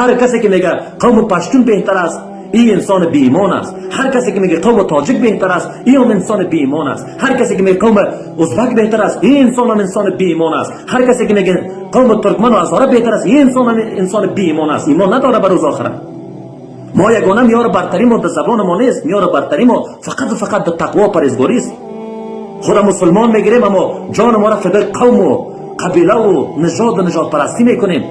هر کسی که میگه قوم پشتون بهتر است این انسان بی ایمان است. هر کسی که میگه قوم تاجیک بهتر است این هم انسان بی ایمان است. هر کسی که میگه قوم ازبک بهتر است این انسان هم انسان بی ایمان است. هر کسی که میگه قوم ترکمن و هزاره بهتر است این انسان هم انسان بی ایمان است. ایمان نداره بر روز آخرت. ما یگانه معیار برتری ما در زبان ما نیست. معیار برتری ما فقط و فقط در تقوا و پرهیزگاری است. خود مسلمان میگیریم اما جان ما را فدای قوم و قبیله و نژاد پرستی میکنیم.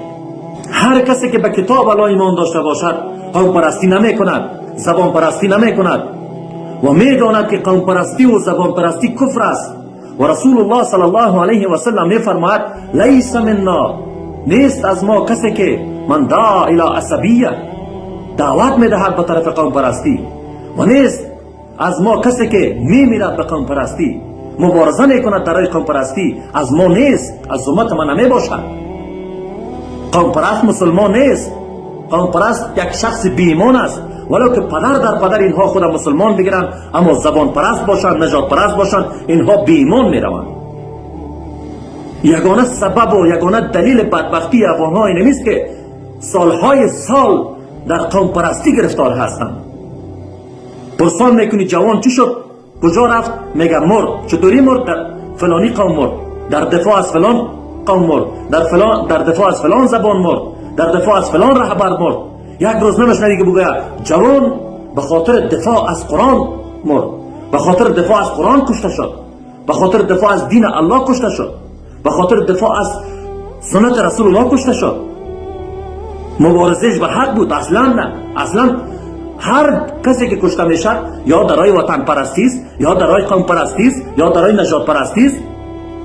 هر کسی که به کتاب الله ایمان داشته باشد قوم پرستی نمی کند، زبان پرستی نمی کند و میداند که قوم پرستی و زبان پرستی کفر است. و رسول الله صلی الله علیه و سلم می فرماید لیس منا، نیست از ما کسی که من دعا الی عصبیه، دعوت میدهد به طرف قوم پرستی، و نیست از ما کسی که میمیرد به قوم پرستی، مبارزه میکند در راه قوم پرستی. از ما نیست، از امت ما نمی باشد. قوم پرست مسلمان نیست. قوم پرست یک شخص بی ایمان است، ولو که پدر در پدر اینها خود مسلمان بگیرند اما زبان پرست باشند، نژاد پرست باشند، اینها بی ایمان می روند. یگانه سبب و یگانه دلیل بدبختی افغانها این است که سالهای سال در قوم پرستی گرفتار هستند. پرسان میکنی جوان چی شد، کجا رفت، میگه مرد. چطوری مرد؟ در فلانی قوم مرد، در دفاع از فلان قوم مرد، در دفاع از فلان زبان مرد، در دفاع از فلان رهبر مرد. یک روز نمیشنوی که بگه جوان به خاطر دفاع از قرآن مرد، به خاطر دفاع از قرآن کشته شد، به خاطر دفاع از دین الله کشته شد، به خاطر دفاع از سنت رسول الله کشته شد. مبارزش بر حق بود؟ اصلا نه. اصلا هر کسی که کشته میشد یا در راه وطن پرستی است، یا در راه قوم پرستی است، یا در راه نژاد پرستی است،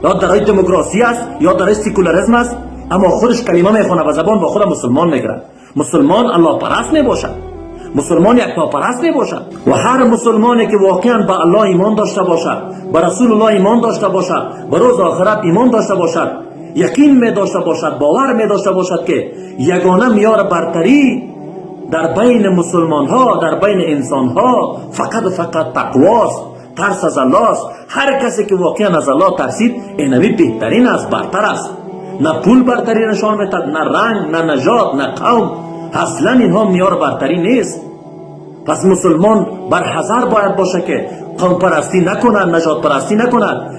یا در راه دموکراسی است، یا در راه سکولاریسم است، اما خودش کلمه میخونه و زبان با خود مسلمان میگیرد. مسلمان الله پرست میباشد، مسلمان یکتا پرست میباشد. و هر مسلمانی که واقعا به الله ایمان داشته باشد، به رسول الله ایمان داشته باشد، به روز آخرت ایمان داشته باشد، یقین می داشته باشد، باور می داشته باشد که یگانه معیار برتری در بین مسلمان ها، در بین انسان ها فقط و فقط تقواست، ترس از الله است. هر کسی که واقعا از الله ترسید اینمی بهترین است، برتر است. نه پول برتری نشان میدهد، نه رنگ، نه نژاد، نه قوم. اصلا اینها معیار برتری نیست. پس مسلمان بر حذر باید باشه که قوم پرستی نکند، نژاد پرستی نکند.